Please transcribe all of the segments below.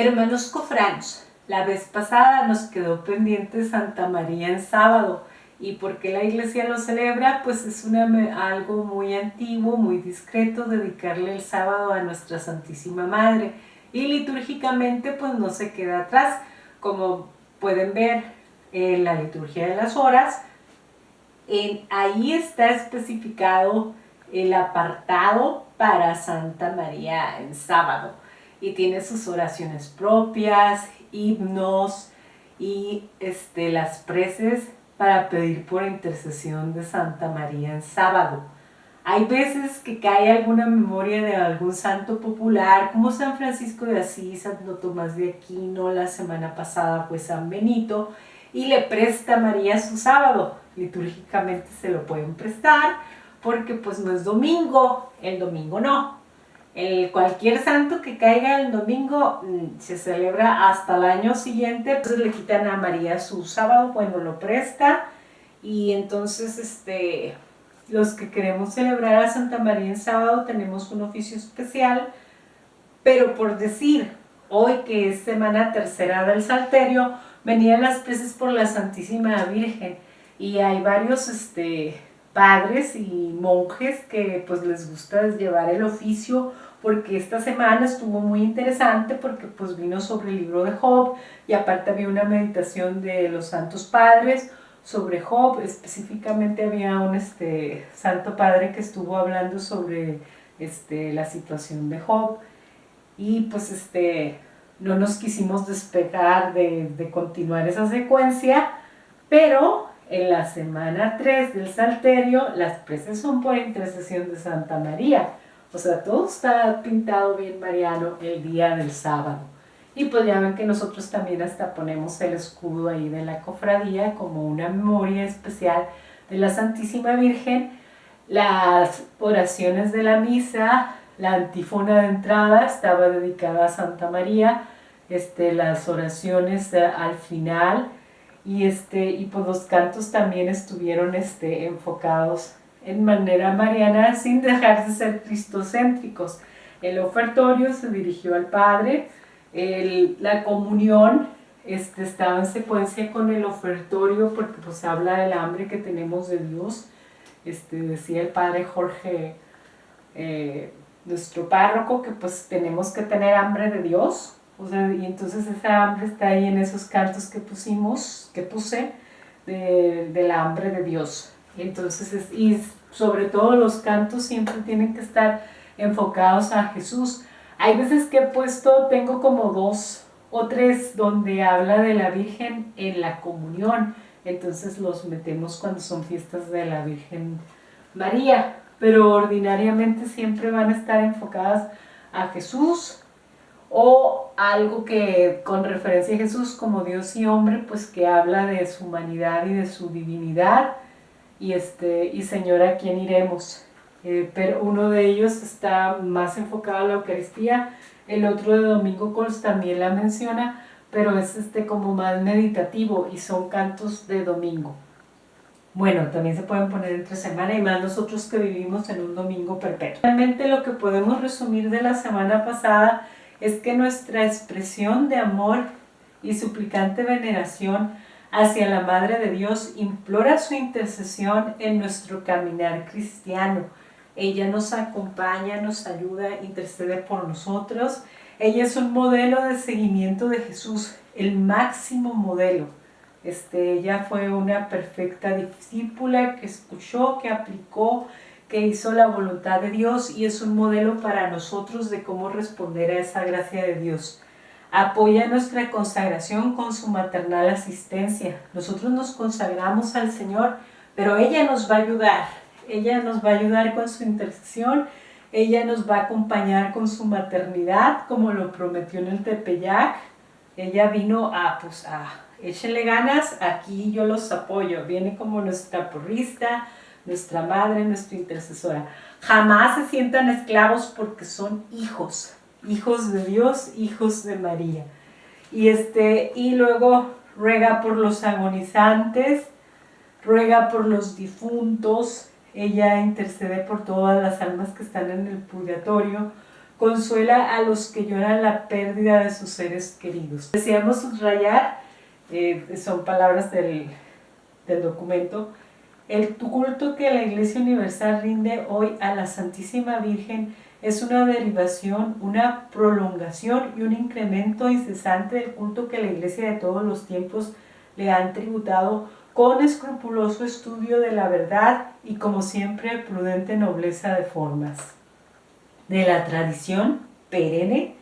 Hermanos cofranos, la vez pasada nos quedó pendiente Santa María en sábado. ¿Y por qué la iglesia lo celebra? Pues es algo muy antiguo, muy discreto, dedicarle el sábado a nuestra Santísima Madre. Y litúrgicamente pues no se queda atrás. Como pueden ver en la liturgia de las horas, ahí está especificado el apartado para Santa María en sábado. Y tiene sus oraciones propias, himnos y las preces para pedir por intercesión de Santa María en sábado. Hay veces que cae alguna memoria de algún santo popular, como San Francisco de Asís, Santo Tomás de Aquino, la semana pasada fue San Benito, y le presta María su sábado. Litúrgicamente se lo pueden prestar, porque pues no es domingo, el domingo no. Cualquier santo que caiga el domingo se celebra hasta el año siguiente, entonces le quitan a María su sábado, bueno, lo presta, y entonces los que queremos celebrar a Santa María en sábado tenemos un oficio especial, pero por decir, hoy que es semana tercera del Salterio, venían las preces por la Santísima Virgen, y hay varios padres y monjes que pues les gusta llevar el oficio, porque esta semana estuvo muy interesante porque pues vino sobre el libro de Job, y aparte había una meditación de los santos padres sobre Job. Específicamente había un santo padre que estuvo hablando sobre la situación de Job, y pues no nos quisimos despegar de continuar esa secuencia, pero en la semana 3 del Salterio las preces son por intercesión de Santa María. O sea, todo está pintado bien mariano el día del sábado. Y pues ya ven que nosotros también hasta ponemos el escudo ahí de la cofradía como una memoria especial de la Santísima Virgen. Las oraciones de la misa, la antífona de entrada estaba dedicada a Santa María, las oraciones al final, y pues los cantos también estuvieron enfocados en manera mariana, sin dejar de ser cristocéntricos. El ofertorio se dirigió al Padre, la comunión estaba en secuencia con el ofertorio, porque pues habla del hambre que tenemos de Dios. Decía el Padre Jorge, nuestro párroco, que pues tenemos que tener hambre de Dios. O sea, y entonces esa hambre está ahí en esos cantos que puse del hambre de Dios. Entonces, y sobre todo los cantos siempre tienen que estar enfocados a Jesús. Hay veces que tengo como 2 o 3 donde habla de la Virgen en la comunión, entonces los metemos cuando son fiestas de la Virgen María, pero ordinariamente siempre van a estar enfocadas a Jesús, o algo que con referencia a Jesús como Dios y hombre, pues que habla de su humanidad y de su divinidad, y Señor, ¿a quién iremos? Pero uno de ellos está más enfocado a la Eucaristía, el otro de Domingo Cols también la menciona, pero es como más meditativo, y son cantos de domingo. Bueno, también se pueden poner entre semana, y más nosotros que vivimos en un domingo perpetuo. Realmente lo que podemos resumir de la semana pasada es que nuestra expresión de amor y suplicante veneración hacia la Madre de Dios implora su intercesión en nuestro caminar cristiano. Ella nos acompaña, nos ayuda, intercede por nosotros. Ella es un modelo de seguimiento de Jesús, el máximo modelo. Ella fue una perfecta discípula que escuchó, que aplicó, que hizo la voluntad de Dios, y es un modelo para nosotros de cómo responder a esa gracia de Dios. Apoya nuestra consagración con su maternal asistencia. Nosotros nos consagramos al Señor, pero ella nos va a ayudar. Ella nos va a ayudar con su intercesión. Ella nos va a acompañar con su maternidad, como lo prometió en el Tepeyac. Ella vino échenle ganas, aquí yo los apoyo. Viene como nuestra porrista, nuestra madre, nuestra intercesora. Jamás se sientan esclavos, porque son hijos de Dios, hijos de María. Y luego ruega por los agonizantes, ruega por los difuntos. Ella intercede por todas las almas que están en el purgatorio, consuela a los que lloran la pérdida de sus seres queridos. Deseamos subrayar, son palabras del documento, el culto que la Iglesia Universal rinde hoy a la Santísima Virgen es una derivación, una prolongación y un incremento incesante del culto que la Iglesia de todos los tiempos le han tributado con escrupuloso estudio de la verdad y, como siempre, prudente nobleza de formas. De la tradición perenne,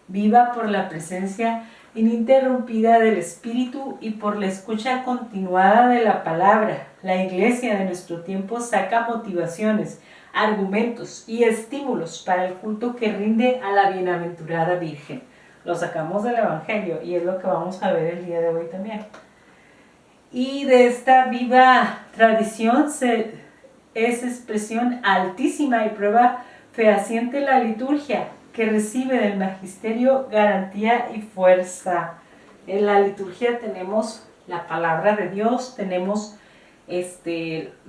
viva por la presencia ininterrumpida del Espíritu y por la escucha continuada de la palabra, la Iglesia de nuestro tiempo saca motivaciones, argumentos y estímulos para el culto que rinde a la bienaventurada Virgen. Lo sacamos del Evangelio y es lo que vamos a ver el día de hoy también. Y de esta viva tradición es expresión altísima y prueba fehaciente la liturgia, que recibe del magisterio garantía y fuerza. En la liturgia tenemos la palabra de Dios, tenemos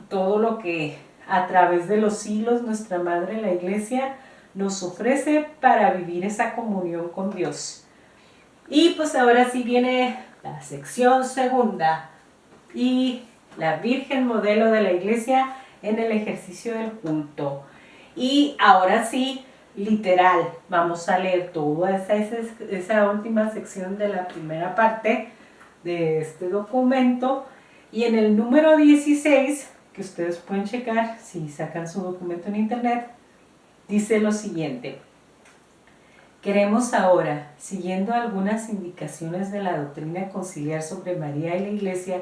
todo lo que a través de los siglos nuestra Madre la Iglesia nos ofrece para vivir esa comunión con Dios. Y pues ahora sí viene la sección segunda y la Virgen modelo de la Iglesia en el ejercicio del culto. Y ahora sí, literal, vamos a leer toda esa última sección de la primera parte de este documento. Y en el número 16, que ustedes pueden checar si sacan su documento en internet, dice lo siguiente: queremos ahora, siguiendo algunas indicaciones de la doctrina conciliar sobre María y la Iglesia,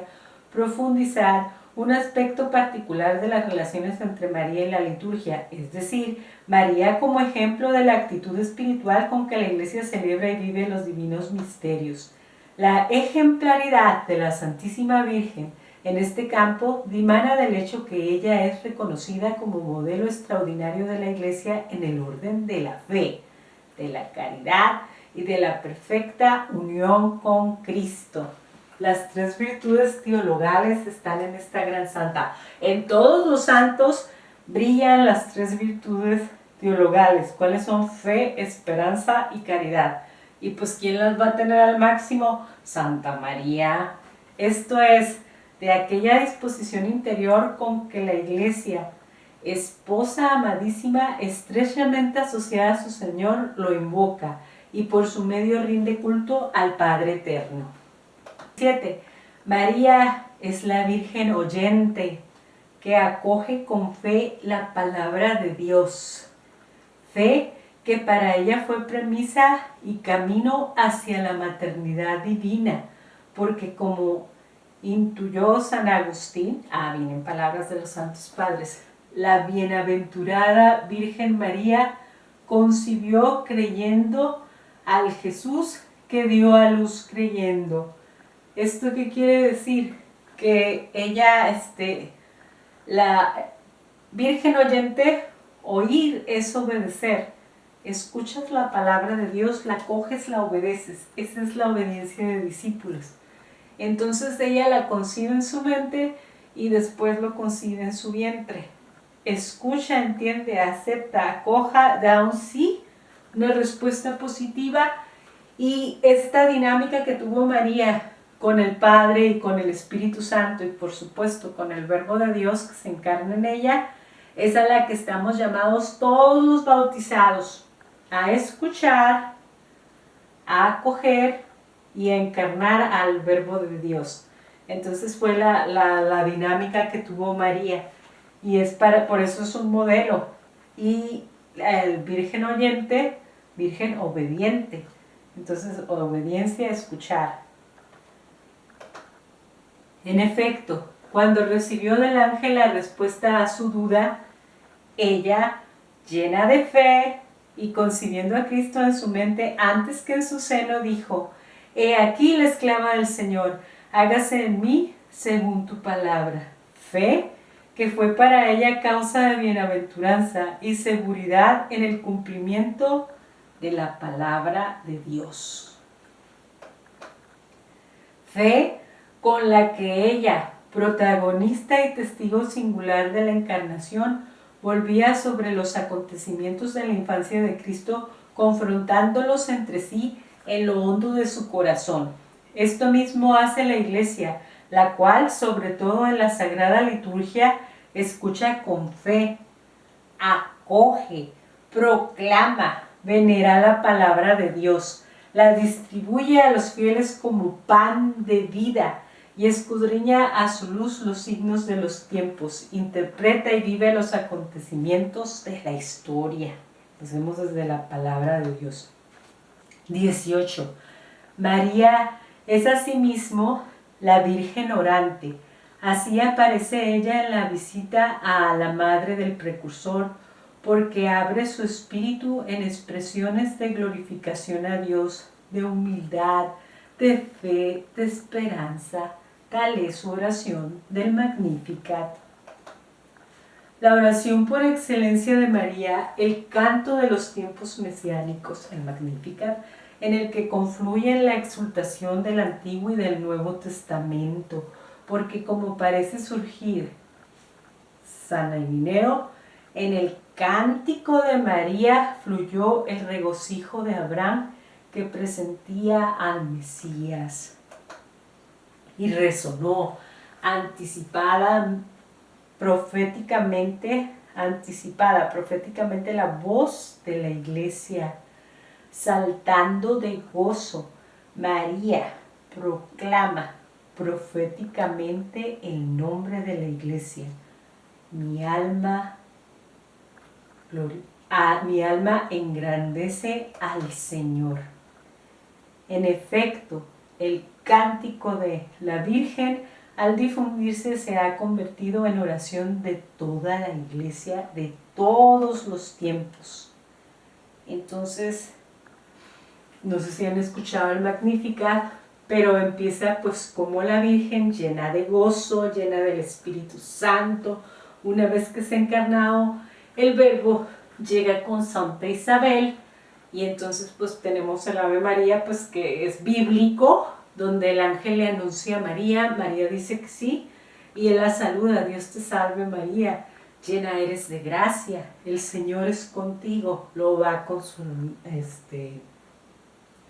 profundizar un aspecto particular de las relaciones entre María y la liturgia, es decir, María como ejemplo de la actitud espiritual con que la Iglesia celebra y vive los divinos misterios. La ejemplaridad de la Santísima Virgen en este campo dimana del hecho que ella es reconocida como modelo extraordinario de la Iglesia en el orden de la fe, de la caridad y de la perfecta unión con Cristo. Las tres virtudes teologales están en esta gran santa. En todos los santos brillan las tres virtudes teologales. ¿Cuáles son? Fe, esperanza y caridad. Y pues ¿quién las va a tener al máximo? Santa María. Esto es, de aquella disposición interior con que la Iglesia, esposa amadísima, estrechamente asociada a su Señor, lo invoca y por su medio rinde culto al Padre Eterno. 7. María es la Virgen oyente que acoge con fe la palabra de Dios. Fe que para ella fue premisa y camino hacia la maternidad divina, porque como intuyó San Agustín, vienen palabras de los santos padres, la bienaventurada Virgen María concibió creyendo al Jesús que dio a luz creyendo. ¿Esto qué quiere decir? Que ella, la Virgen oyente, oír es obedecer. Escuchas la palabra de Dios, la coges, la obedeces. Esa es la obediencia de discípulos. Entonces ella la concibe en su mente y después lo concibe en su vientre. Escucha, entiende, acepta, acoja, da un sí, una respuesta positiva. Y esta dinámica que tuvo María con el Padre y con el Espíritu Santo y por supuesto con el Verbo de Dios que se encarna en ella, es a la que estamos llamados todos los bautizados a escuchar, a acoger y a encarnar al Verbo de Dios. Entonces fue la dinámica que tuvo María y por eso es un modelo. Y el Virgen oyente, Virgen obediente. Entonces, obediencia, escuchar. En efecto, cuando recibió del ángel la respuesta a su duda, ella, llena de fe y concibiendo a Cristo en su mente antes que en su seno, dijo: he aquí la esclava del Señor, hágase en mí según tu palabra. Fe que fue para ella causa de bienaventuranza y seguridad en el cumplimiento de la palabra de Dios. Fe con la que ella, protagonista y testigo singular de la encarnación, volvía sobre los acontecimientos de la infancia de Cristo, confrontándolos entre sí en lo hondo de su corazón. Esto mismo hace la Iglesia, la cual, sobre todo en la Sagrada Liturgia, escucha con fe, acoge, proclama, venera la palabra de Dios, la distribuye a los fieles como pan de vida y escudriña a su luz los signos de los tiempos, interpreta y vive los acontecimientos de la historia. Los vemos desde la palabra de Dios. 18. María es asimismo la Virgen orante. Así aparece ella en la visita a la Madre del Precursor, porque abre su espíritu en expresiones de glorificación a Dios, de humildad, de fe, de esperanza. Tal es su oración del Magnificat. La oración por excelencia de María, el canto de los tiempos mesiánicos, el Magnificat, en el que confluyen la exultación del Antiguo y del Nuevo Testamento, porque como parece surgir San Irineo, en el cántico de María fluyó el regocijo de Abraham que presentía al Mesías y resonó anticipada proféticamente la voz de la Iglesia, saltando de gozo. María proclama proféticamente el nombre de la Iglesia. Mi alma engrandece al Señor. En efecto, el cántico de la Virgen, al difundirse, se ha convertido en oración de toda la Iglesia, de todos los tiempos. Entonces, no sé si han escuchado el Magnificat, pero empieza pues como la Virgen, llena de gozo, llena del Espíritu Santo. Una vez que se ha encarnado el Verbo, llega con Santa Isabel, y entonces pues tenemos el Ave María, pues que es bíblico, donde el ángel le anuncia a María, María dice que sí, y él la saluda: Dios te salve María, llena eres de gracia, el Señor es contigo. Luego va con su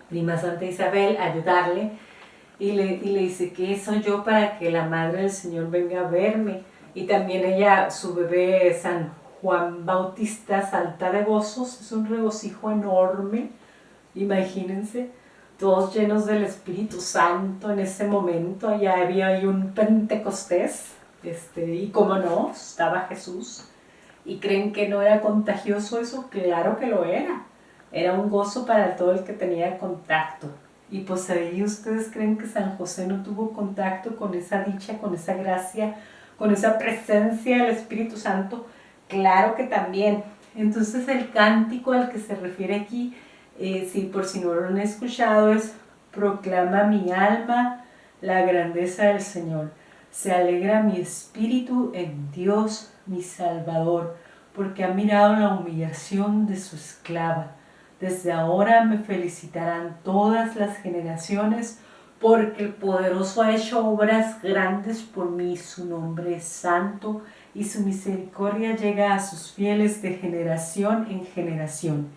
prima Santa Isabel a ayudarle, y le dice: ¿qué soy yo para que la Madre del Señor venga a verme? Y también ella, su bebé San Juan Bautista, salta de gozos, es un regocijo enorme, imagínense, todos llenos del Espíritu Santo en ese momento. Allá había ahí un Pentecostés, y como no, estaba Jesús. ¿Y creen que no era contagioso eso? Claro que lo era. Era un gozo para todo el que tenía contacto. Y pues ahí ustedes creen que San José no tuvo contacto con esa dicha, con esa gracia, con esa presencia del Espíritu Santo. Claro que también. Entonces el cántico al que se refiere aquí, por si no lo han escuchado, es: proclama mi alma la grandeza del Señor. Se alegra mi espíritu en Dios mi Salvador, porque ha mirado la humillación de su esclava. Desde ahora me felicitarán todas las generaciones, porque el Poderoso ha hecho obras grandes por mí. Su nombre es santo y su misericordia llega a sus fieles de generación en generación.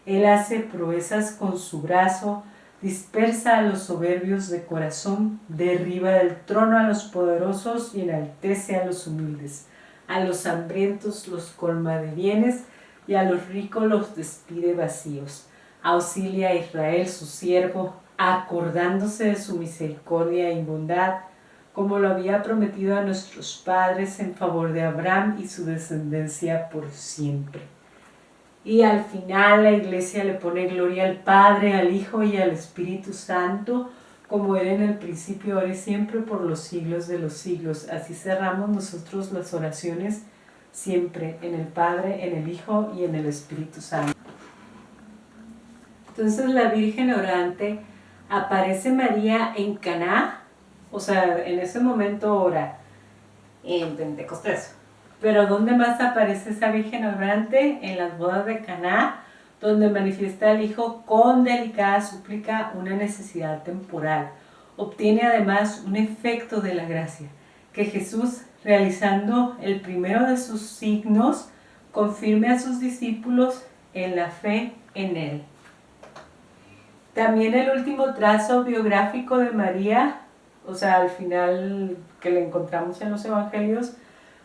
Él hace proezas con su brazo, dispersa a los soberbios de corazón, derriba del trono a los poderosos y enaltece a los humildes. A los hambrientos los colma de bienes y a los ricos los despide vacíos. Auxilia a Israel su siervo, acordándose de su misericordia y bondad, como lo había prometido a nuestros padres, en favor de Abraham y su descendencia por siempre. Y al final la Iglesia le pone gloria al Padre, al Hijo y al Espíritu Santo, como era en el principio, ahora y siempre, por los siglos de los siglos. Así cerramos nosotros las oraciones, siempre en el Padre, en el Hijo y en el Espíritu Santo. Entonces la Virgen orante, aparece María en Caná, o sea, en ese momento ora en Pentecostés. Pero ¿dónde más aparece esa Virgen orante? En las bodas de Caná, donde manifiesta al Hijo con delicada súplica una necesidad temporal. Obtiene además un efecto de la gracia, que Jesús, realizando el primero de sus signos, confirme a sus discípulos en la fe en Él. También el último trazo biográfico de María, o sea, al final que le encontramos en los evangelios,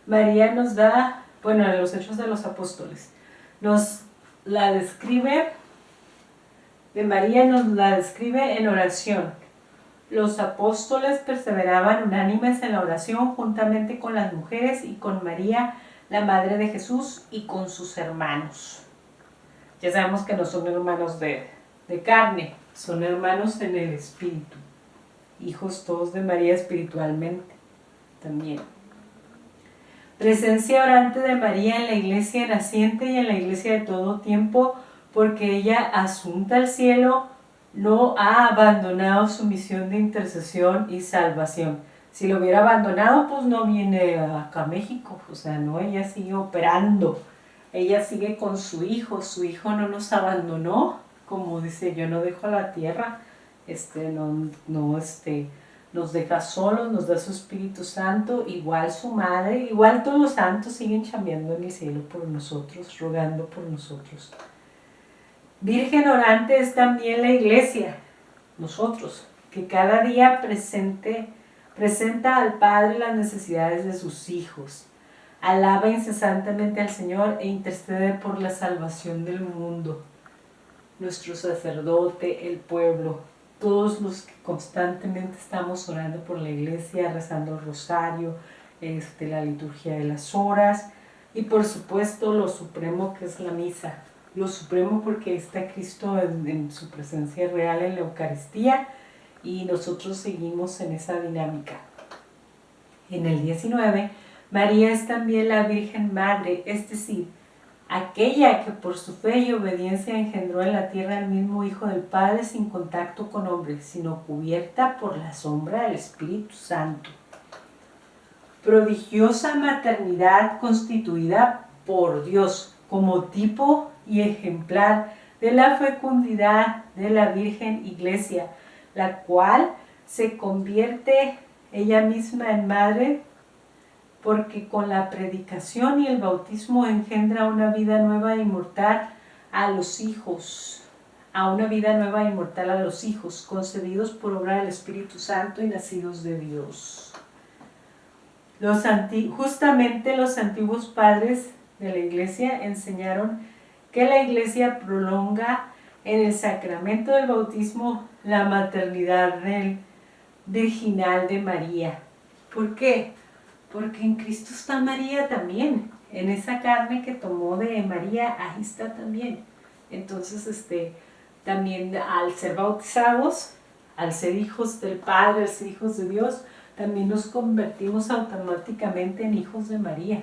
María nos da, bueno, en los Hechos de los Apóstoles, nos la describe, de María nos la describe en oración. Los apóstoles perseveraban unánimes en la oración juntamente con las mujeres y con María, la Madre de Jesús, y con sus hermanos. Ya sabemos que no son hermanos de carne, son hermanos en el espíritu, hijos todos de María espiritualmente también. Presencia orante de María en la iglesia naciente y en la iglesia de todo tiempo, porque ella, asunta al cielo, no ha abandonado su misión de intercesión y salvación. Si lo hubiera abandonado, pues no viene acá a México, o sea, no, ella sigue operando, ella sigue con su hijo no nos abandonó, como dice, yo no dejo la tierra, nos deja solos, nos da su Espíritu Santo, igual su madre, igual todos los santos siguen chambeando en el cielo por nosotros, rogando por nosotros. Virgen orante es también la iglesia, nosotros, que cada día presenta al Padre las necesidades de sus hijos, alaba incesantemente al Señor e intercede por la salvación del mundo. Nuestro sacerdote, el pueblo, todos los que constantemente estamos orando por la iglesia, rezando el rosario, la liturgia de las horas y por supuesto lo supremo que es la misa. Lo supremo porque está Cristo en su presencia real en la Eucaristía y nosotros seguimos en esa dinámica. En el 19, María es también la Virgen Madre, es decir, aquella que por su fe y obediencia engendró en la tierra el mismo Hijo del Padre sin contacto con hombres, sino cubierta por la sombra del Espíritu Santo. Prodigiosa maternidad constituida por Dios como tipo y ejemplar de la fecundidad de la Virgen Iglesia, la cual se convierte ella misma en madre porque con la predicación y el bautismo engendra una vida nueva e inmortal a los hijos, concebidos por obra del Espíritu Santo y nacidos de Dios. Justamente los antiguos padres de la Iglesia enseñaron que la Iglesia prolonga en el sacramento del bautismo la maternidad virginal de María. ¿Por qué? Porque en Cristo está María también, en esa carne que tomó de María, ahí está también. Entonces, también al ser bautizados, al ser hijos del Padre, al ser hijos de Dios, también nos convertimos automáticamente en hijos de María.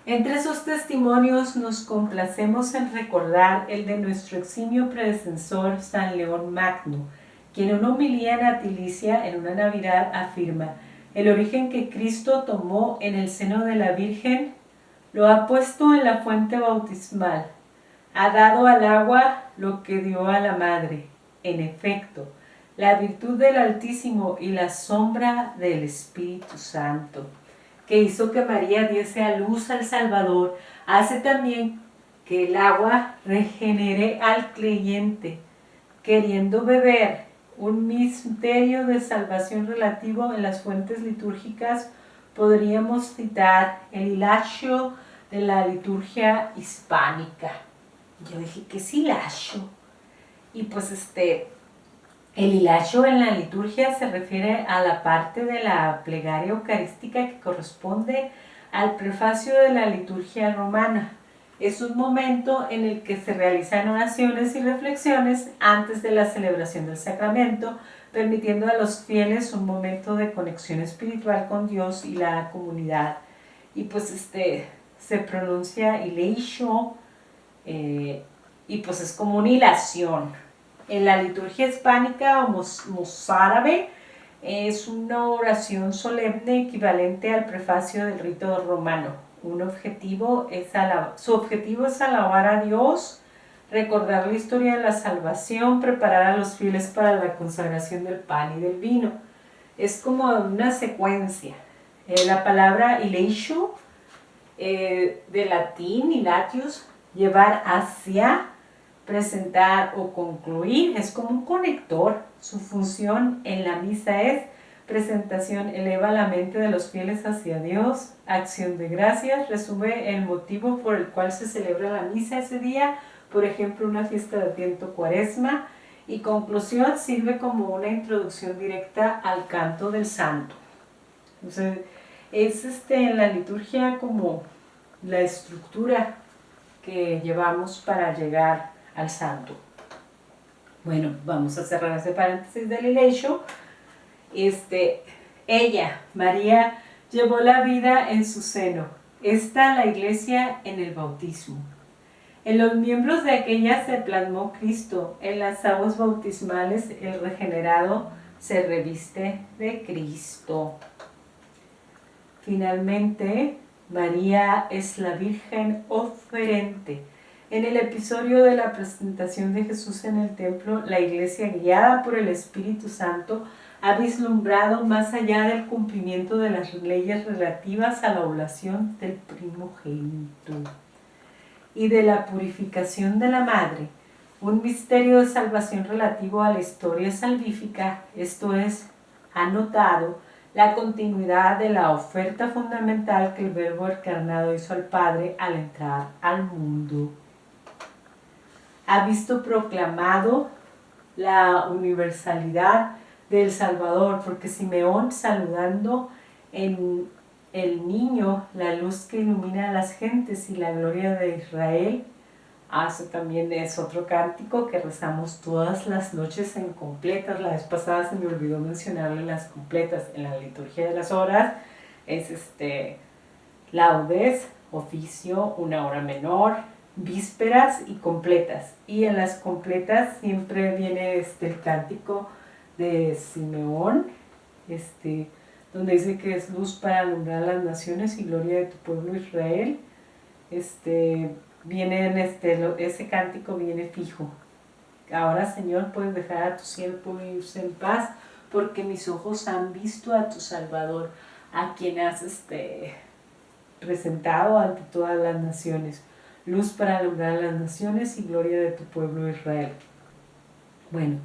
Entre esos testimonios nos complacemos en recordar el de nuestro eximio predecesor San León Magno, quien en una homilía natilicia en una Navidad afirma: el origen que Cristo tomó en el seno de la Virgen lo ha puesto en la fuente bautismal, ha dado al agua lo que dio a la Madre. En efecto, la virtud del Altísimo y la sombra del Espíritu Santo, que hizo que María diese a luz al Salvador, hace también que el agua regenere al creyente, queriendo beber un misterio de salvación relativo en las fuentes litúrgicas. Podríamos citar el hilacho de la liturgia hispánica. Yo dije, ¿qué es hilacho? Y pues el hilacho en la liturgia se refiere a la parte de la plegaria eucarística que corresponde al prefacio de la liturgia romana. Es un momento en el que se realizan oraciones y reflexiones antes de la celebración del sacramento, permitiendo a los fieles un momento de conexión espiritual con Dios y la comunidad. Y pues se pronuncia hileisho, y pues es como una hilación. En la liturgia hispánica o mozárabe es una oración solemne equivalente al prefacio del rito romano. Su objetivo es alabar a Dios, recordar la historia de la salvación, preparar a los fieles para la consagración del pan y del vino. Es como una secuencia. La palabra hileisho de latín y latius, llevar hacia, presentar o concluir, es como un conector. Su función en la misa es presentación, eleva la mente de los fieles hacia Dios, acción de gracias, resume el motivo por el cual se celebra la misa ese día, por ejemplo una fiesta de Adviento, Cuaresma, y conclusión, sirve como una introducción directa al canto del santo. Entonces, es en la liturgia como la estructura que llevamos para llegar al santo. Bueno, vamos a cerrar ese paréntesis del Ilecho. Ella, María, llevó la vida en su seno. Está la iglesia en el bautismo. En los miembros de aquella se plasmó Cristo. En las aguas bautismales el regenerado se reviste de Cristo. Finalmente, María es la Virgen oferente. En el episodio de la presentación de Jesús en el templo, la iglesia, guiada por el Espíritu Santo, ha vislumbrado más allá del cumplimiento de las leyes relativas a la oblación del primogénito y de la purificación de la madre, un misterio de salvación relativo a la historia salvífica, esto es, ha notado la continuidad de la oferta fundamental que el Verbo encarnado hizo al Padre al entrar al mundo. Ha visto proclamado la universalidad del Salvador, porque Simeón, saludando en el niño la luz que ilumina a las gentes y la gloria de Israel, eso también es otro cántico que rezamos todas las noches en completas. La vez pasada se me olvidó mencionarle las completas. En la liturgia de las horas es laudes, oficio, una hora menor, vísperas y completas. Y en las completas siempre viene el cántico de Simeón, donde dice que es luz para alumbrar las naciones y gloria de tu pueblo Israel. Viene ese cántico viene fijo. Ahora, Señor, puedes dejar a tu siervo irse en paz, porque mis ojos han visto a tu Salvador, a quien has presentado ante todas las naciones. Luz para alumbrar las naciones y gloria de tu pueblo Israel. Bueno,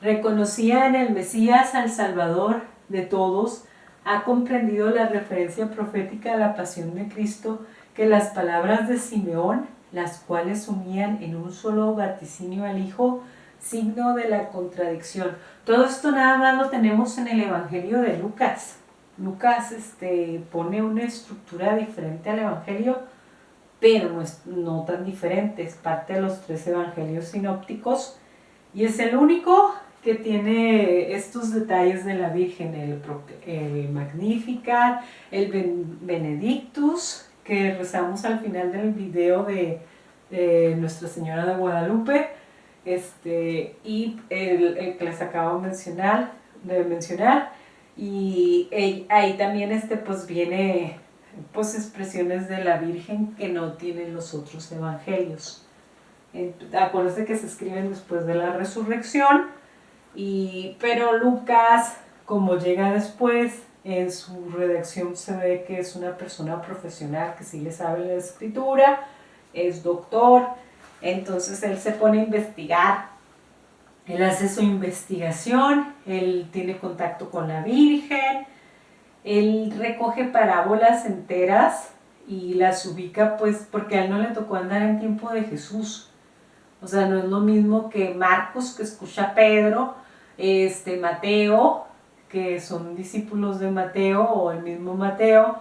reconocía en el Mesías al Salvador de todos, ha comprendido la referencia profética a la pasión de Cristo, que las palabras de Simeón, las cuales unían en un solo vaticinio al Hijo, signo de la contradicción. Todo esto nada más lo tenemos en el Evangelio de Lucas. Lucas pone una estructura diferente al Evangelio, pero no tan diferente, es parte de los 3 Evangelios sinópticos y es el único que tiene estos detalles de la Virgen, el Magnificat, el Benedictus, que rezamos al final del video de Nuestra Señora de Guadalupe, y el que les acabo de mencionar, y ahí también pues viene pues expresiones de la Virgen que no tienen los otros evangelios. Acuérdense que se escriben después de la resurrección, pero Lucas, como llega después, en su redacción se ve que es una persona profesional que sí le sabe la escritura, es doctor, entonces él se pone a investigar, él hace su investigación, él tiene contacto con la Virgen, él recoge parábolas enteras y las ubica, pues porque a él no le tocó andar en tiempo de Jesús. O sea, no es lo mismo que Marcos, que escucha a Pedro, Mateo, que son discípulos de Mateo, o el mismo Mateo,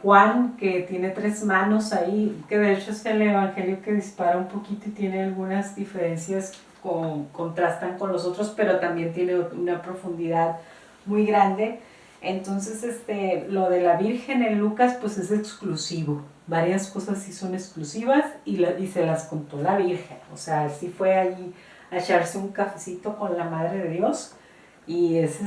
Juan, que tiene 3 manos ahí, que de hecho es el evangelio que dispara un poquito y tiene algunas diferencias, contrastan con los otros, pero también tiene una profundidad muy grande. Entonces, lo de la Virgen en Lucas, pues es exclusivo. Varias cosas sí son exclusivas y se las contó la Virgen. O sea, sí fue allí a echarse un cafecito con la Madre de Dios y es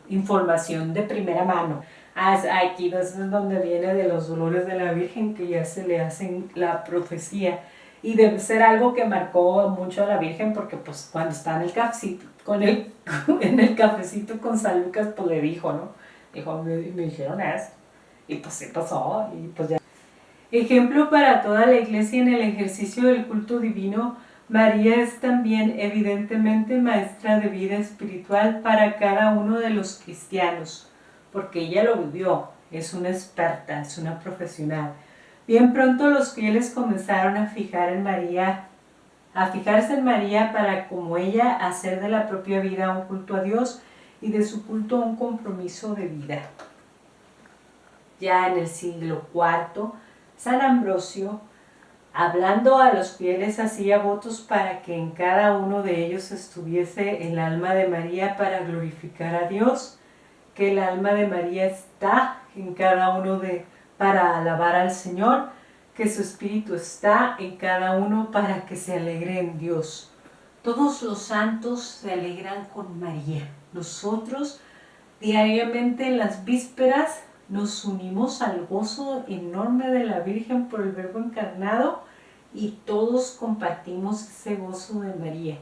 información de primera mano. Aquí es donde viene de los dolores de la Virgen, que ya se le hacen la profecía. Y debe ser algo que marcó mucho a la Virgen, porque pues cuando está en el cafecito, en el cafecito con San Lucas, pues le dijo, ¿no? Dijo, me dijeron eso. Y pues sí pasó, y pues ya. Ejemplo para toda la Iglesia en el ejercicio del culto divino, María es también evidentemente maestra de vida espiritual para cada uno de los cristianos, porque ella lo vivió, es una experta, es una profesional. Bien pronto los fieles comenzaron a fijarse en María para, como ella, hacer de la propia vida un culto a Dios y de su culto un compromiso de vida. Ya en el siglo IV, San Ambrosio, hablando a los fieles, hacía votos para que en cada uno de ellos estuviese el alma de María para glorificar a Dios, que el alma de María está en cada uno para alabar al Señor, que su espíritu está en cada uno para que se alegre en Dios. Todos los santos se alegran con María. Nosotros diariamente en las vísperas nos unimos al gozo enorme de la Virgen por el Verbo encarnado y todos compartimos ese gozo de María.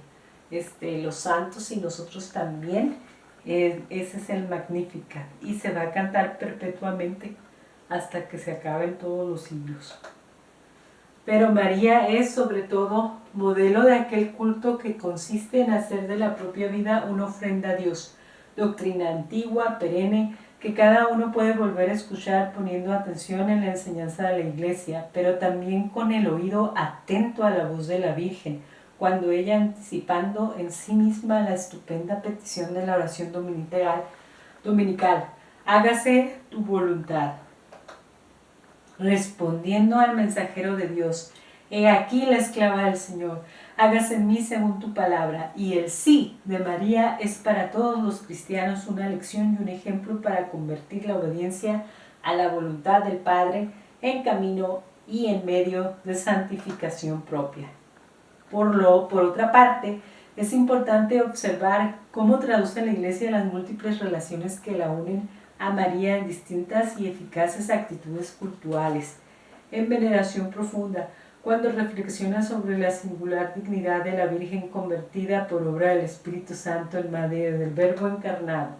Los santos y nosotros también, ese es el Magnificat y se va a cantar perpetuamente hasta que se acaben todos los siglos. Pero María es sobre todo modelo de aquel culto que consiste en hacer de la propia vida una ofrenda a Dios, doctrina antigua, perenne, que cada uno puede volver a escuchar poniendo atención en la enseñanza de la Iglesia, pero también con el oído atento a la voz de la Virgen, cuando ella, anticipando en sí misma la estupenda petición de la oración dominical, hágase tu voluntad, respondiendo al mensajero de Dios, he aquí la esclava del Señor, hágase en mí según tu palabra. Y el sí de María es para todos los cristianos una lección y un ejemplo para convertir la obediencia a la voluntad del Padre en camino y en medio de santificación propia. Por otra parte, es importante observar cómo traduce la Iglesia las múltiples relaciones que la unen a María en distintas y eficaces actitudes cultuales, en veneración profunda, cuando reflexiona sobre la singular dignidad de la Virgen convertida por obra del Espíritu Santo en Madre del Verbo encarnado,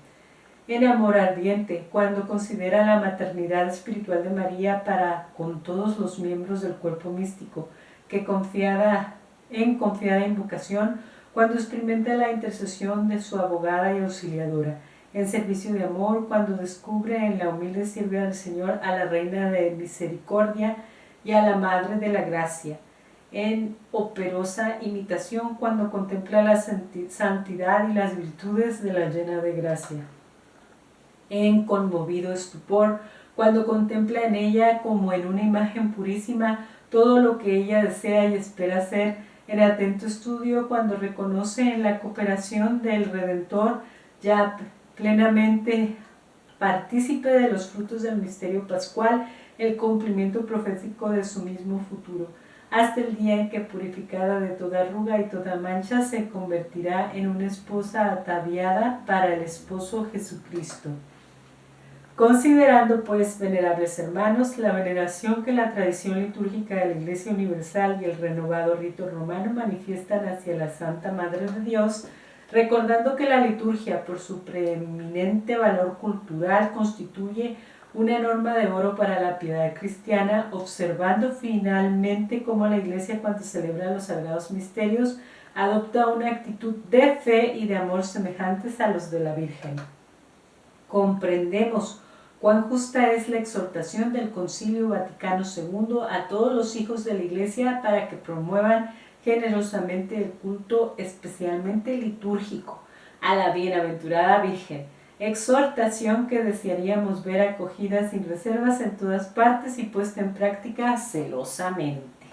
en amor ardiente, cuando considera la maternidad espiritual de María para con todos los miembros del cuerpo místico, que confiada invocación, cuando experimenta la intercesión de su abogada y auxiliadora, en servicio de amor, cuando descubre en la humilde sierva del Señor a la Reina de Misericordia y a la Madre de la Gracia, en operosa imitación, cuando contempla la santidad y las virtudes de la llena de gracia, en conmovido estupor, cuando contempla en ella como en una imagen purísima todo lo que ella desea y espera ser, en atento estudio, cuando reconoce en la cooperación del Redentor ya plenamente partícipe de los frutos del misterio pascual, el cumplimiento profético de su mismo futuro, hasta el día en que, purificada de toda arruga y toda mancha, se convertirá en una esposa ataviada para el esposo Jesucristo. Considerando, pues, venerables hermanos, la veneración que la tradición litúrgica de la Iglesia Universal y el renovado rito romano manifiestan hacia la Santa Madre de Dios, recordando que la liturgia, por su preeminente valor cultural, constituye una norma de oro para la piedad cristiana, observando finalmente cómo la Iglesia, cuando celebra los sagrados misterios, adopta una actitud de fe y de amor semejantes a los de la Virgen. Comprendemos cuán justa es la exhortación del Concilio Vaticano II a todos los hijos de la Iglesia para que promuevan generosamente el culto, especialmente litúrgico, a la bienaventurada Virgen, exhortación que desearíamos ver acogida sin reservas en todas partes y puesta en práctica celosamente.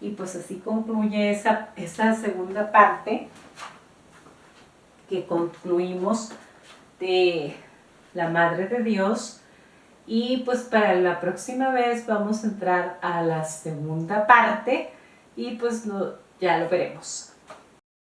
Y pues así concluye esa segunda parte que concluimos de la Madre de Dios, y pues para la próxima vez vamos a entrar a la segunda parte y pues ya lo veremos.